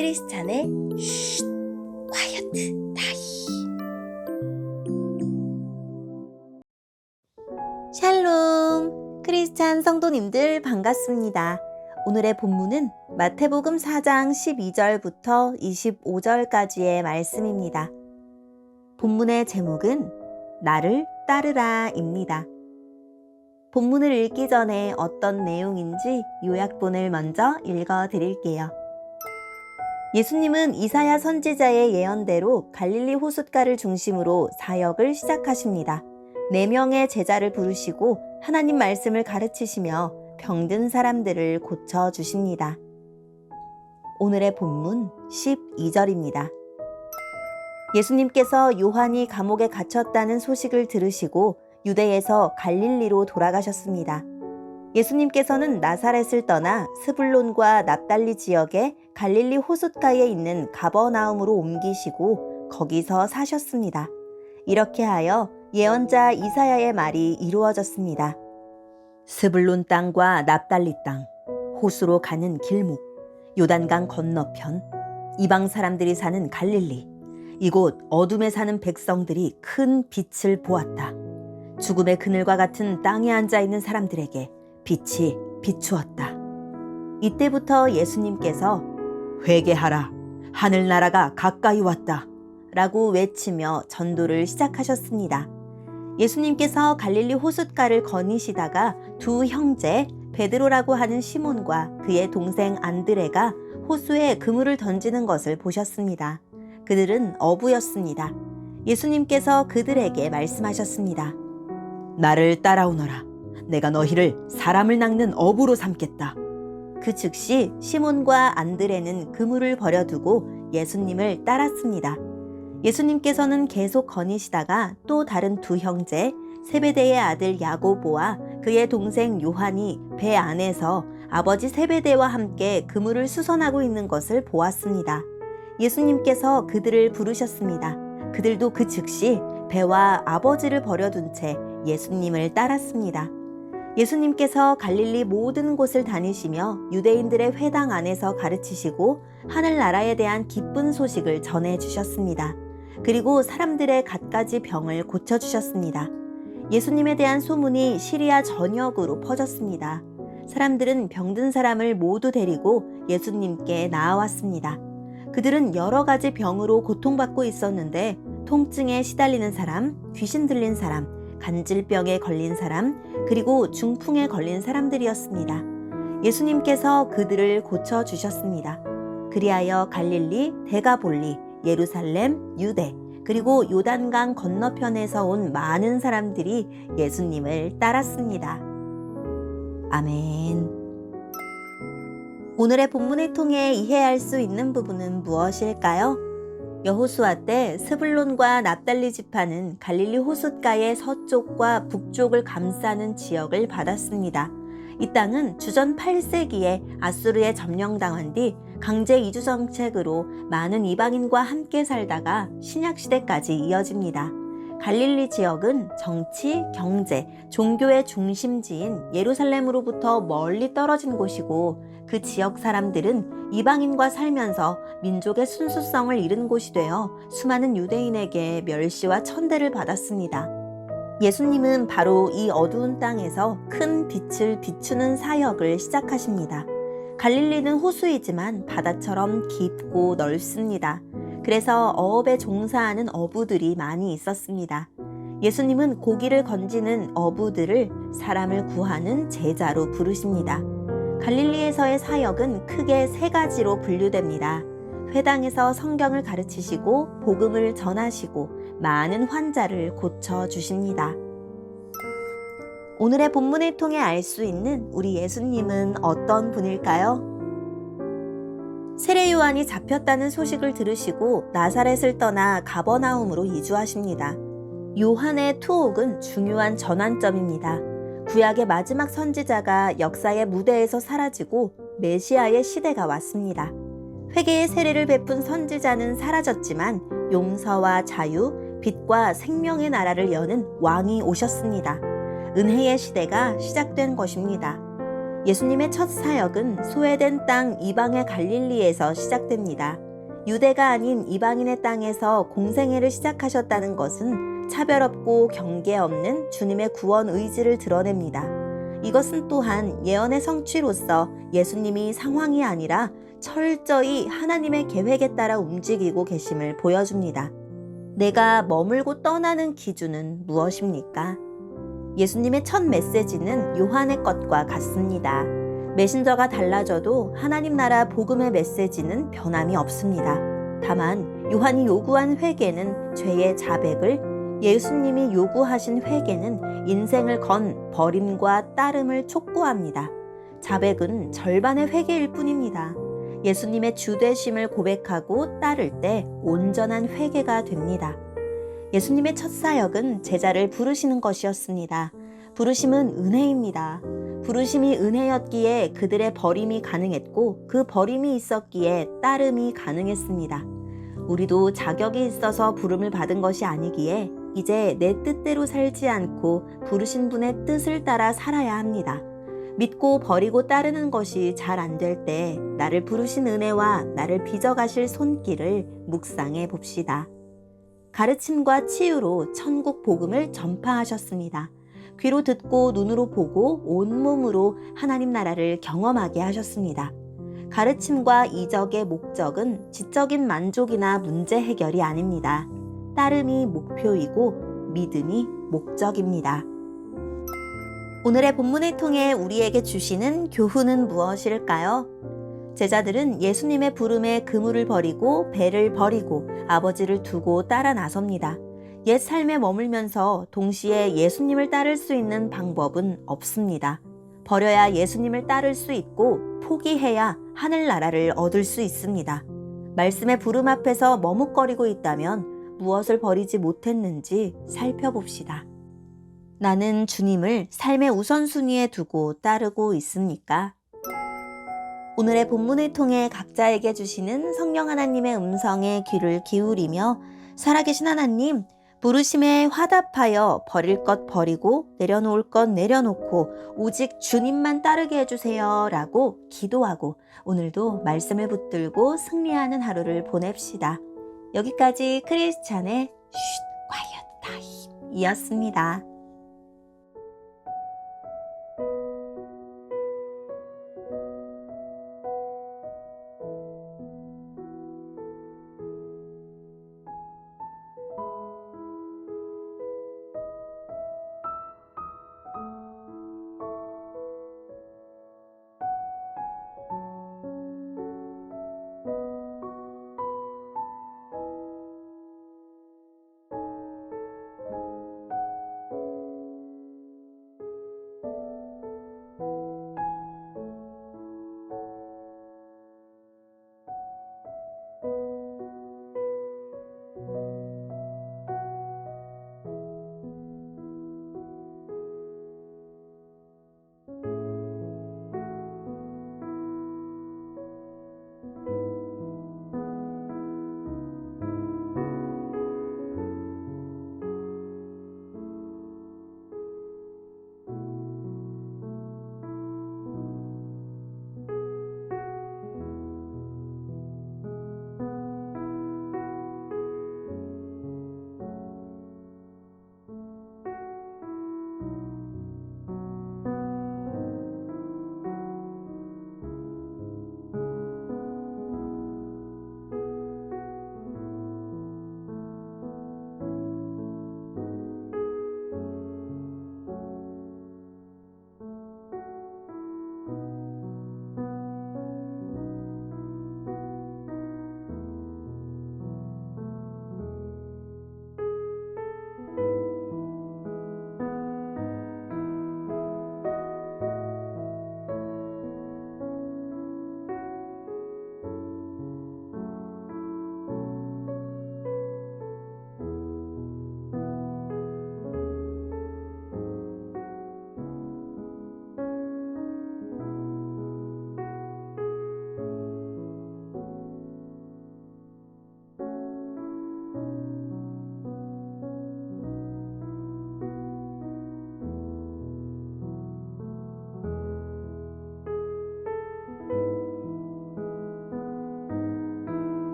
크리스찬의 쉿 콰이어트 타임. 샬롬, 크리스찬 성도님들 반갑습니다. 오늘의 본문은 마태복음 4장 12절부터 25절까지의 말씀입니다. 본문의 제목은 나를 따르라입니다. 본문을 읽기 전에 어떤 내용인지 요약본을 먼저 읽어드릴게요. 예수님은 이사야 선지자의 예언대로 갈릴리 호숫가를 중심으로 사역을 시작하십니다. 4명의 제자를 부르시고 하나님 말씀을 가르치시며 병든 사람들을 고쳐주십니다. 오늘의 본문 12절입니다. 예수님께서 요한이 감옥에 갇혔다는 소식을 들으시고 유대에서 갈릴리로 돌아가셨습니다. 예수님께서는 나사렛을 떠나 스불론과 납달리 지역의 갈릴리 호숫가에 있는 가버나움으로 옮기시고 거기서 사셨습니다. 이렇게 하여 예언자 이사야의 말이 이루어졌습니다. 스불론 땅과 납달리 땅, 호수로 가는 길목, 요단강 건너편, 이방 사람들이 사는 갈릴리, 이곳 어둠에 사는 백성들이 큰 빛을 보았다. 죽음의 그늘과 같은 땅에 앉아있는 사람들에게 빛이 비추었다. 이때부터 예수님께서 회개하라, 하늘나라가 가까이 왔다 라고 외치며 전도를 시작하셨습니다. 예수님께서 갈릴리 호숫가를 거니시다가 두 형제 베드로라고 하는 시몬과 그의 동생 안드레가 호수에 그물을 던지는 것을 보셨습니다. 그들은 어부였습니다. 예수님께서 그들에게 말씀하셨습니다. 나를 따라오너라. 내가 너희를 사람을 낚는 어부로 삼겠다. 그 즉시 시몬과 안드레는 그물을 버려두고 예수님을 따랐습니다. 예수님께서는 계속 거니시다가 또 다른 두 형제 세베대의 아들 야고보와 그의 동생 요한이 배 안에서 아버지 세베대와 함께 그물을 수선하고 있는 것을 보았습니다. 예수님께서 그들을 부르셨습니다. 그들도 그 즉시 배와 아버지를 버려둔 채 예수님을 따랐습니다. 예수님께서 갈릴리 모든 곳을 다니시며 유대인들의 회당 안에서 가르치시고 하늘나라에 대한 기쁜 소식을 전해주셨습니다. 그리고 사람들의 갖가지 병을 고쳐주셨습니다. 예수님에 대한 소문이 시리아 전역으로 퍼졌습니다. 사람들은 병든 사람을 모두 데리고 예수님께 나아왔습니다. 그들은 여러 가지 병으로 고통받고 있었는데 통증에 시달리는 사람, 귀신 들린 사람, 간질병에 걸린 사람, 그리고 중풍에 걸린 사람들이었습니다. 예수님께서 그들을 고쳐주셨습니다. 그리하여 갈릴리, 데가볼리, 예루살렘, 유대, 그리고 요단강 건너편에서 온 많은 사람들이 예수님을 따랐습니다. 아멘. 오늘의 본문을 통해 이해할 수 있는 부분은 무엇일까요? 여호수아 때 스불론과 납달리 지파는 갈릴리 호숫가의 서쪽과 북쪽을 감싸는 지역을 받았습니다. 이 땅은 주전 8세기에 아수르에 점령당한 뒤 강제 이주 정책으로 많은 이방인과 함께 살다가 신약시대까지 이어집니다. 갈릴리 지역은 정치, 경제, 종교의 중심지인 예루살렘으로부터 멀리 떨어진 곳이고 그 지역 사람들은 이방인과 살면서 민족의 순수성을 잃은 곳이 되어 수많은 유대인에게 멸시와 천대를 받았습니다. 예수님은 바로 이 어두운 땅에서 큰 빛을 비추는 사역을 시작하십니다. 갈릴리는 호수이지만 바다처럼 깊고 넓습니다. 그래서 어업에 종사하는 어부들이 많이 있었습니다. 예수님은 고기를 건지는 어부들을 사람을 구하는 제자로 부르십니다. 갈릴리에서의 사역은 크게 3가지로 분류됩니다. 회당에서 성경을 가르치시고 복음을 전하시고 많은 환자를 고쳐주십니다. 오늘의 본문을 통해 알 수 있는 우리 예수님은 어떤 분일까요? 세례 요한이 잡혔다는 소식을 들으시고 나사렛을 떠나 가버나움으로 이주하십니다. 요한의 투옥은 중요한 전환점입니다. 구약의 마지막 선지자가 역사의 무대에서 사라지고 메시아의 시대가 왔습니다. 회개의 세례를 베푼 선지자는 사라졌지만 용서와 자유, 빛과 생명의 나라를 여는 왕이 오셨습니다. 은혜의 시대가 시작된 것입니다. 예수님의 첫 사역은 소외된 땅 이방의 갈릴리에서 시작됩니다. 유대가 아닌 이방인의 땅에서 공생애를 시작하셨다는 것은 차별 없고 경계 없는 주님의 구원 의지를 드러냅니다. 이것은 또한 예언의 성취로서 예수님이 상황이 아니라 철저히 하나님의 계획에 따라 움직이고 계심을 보여줍니다. 내가 머물고 떠나는 기준은 무엇입니까? 예수님의 첫 메시지는 요한의 것과 같습니다. 메신저가 달라져도 하나님 나라 복음의 메시지는 변함이 없습니다. 다만 요한이 요구한 회개는 죄의 자백을, 예수님이 요구하신 회개는 인생을 건 버림과 따름을 촉구합니다. 자백은 절반의 회개일 뿐입니다. 예수님의 주되심을 고백하고 따를 때 온전한 회개가 됩니다. 예수님의 첫 사역은 제자를 부르시는 것이었습니다. 부르심은 은혜입니다. 부르심이 은혜였기에 그들의 버림이 가능했고 그 버림이 있었기에 따름이 가능했습니다. 우리도 자격이 있어서 부름을 받은 것이 아니기에 이제 내 뜻대로 살지 않고 부르신 분의 뜻을 따라 살아야 합니다. 믿고 버리고 따르는 것이 잘 안 될 때 나를 부르신 은혜와 나를 빚어가실 손길을 묵상해 봅시다. 가르침과 치유로 천국 복음을 전파하셨습니다. 귀로 듣고 눈으로 보고 온몸으로 하나님 나라를 경험하게 하셨습니다. 가르침과 이적의 목적은 지적인 만족이나 문제 해결이 아닙니다. 따름이 목표이고 믿음이 목적입니다. 오늘의 본문을 통해 우리에게 주시는 교훈은 무엇일까요? 제자들은 예수님의 부름에 그물을 버리고 배를 버리고 아버지를 두고 따라 나섭니다. 옛 삶에 머물면서 동시에 예수님을 따를 수 있는 방법은 없습니다. 버려야 예수님을 따를 수 있고 포기해야 하늘나라를 얻을 수 있습니다. 말씀의 부름 앞에서 머뭇거리고 있다면 무엇을 버리지 못했는지 살펴봅시다. 나는 주님을 삶의 우선순위에 두고 따르고 있습니까? 오늘의 본문을 통해 각자에게 주시는 성령 하나님의 음성에 귀를 기울이며 살아계신 하나님, 부르심에 화답하여 버릴 것 버리고 내려놓을 것 내려놓고 오직 주님만 따르게 해주세요 라고 기도하고 오늘도 말씀을 붙들고 승리하는 하루를 보냅시다. 여기까지 크리스찬의 쉿 콰이엇 타임이었습니다.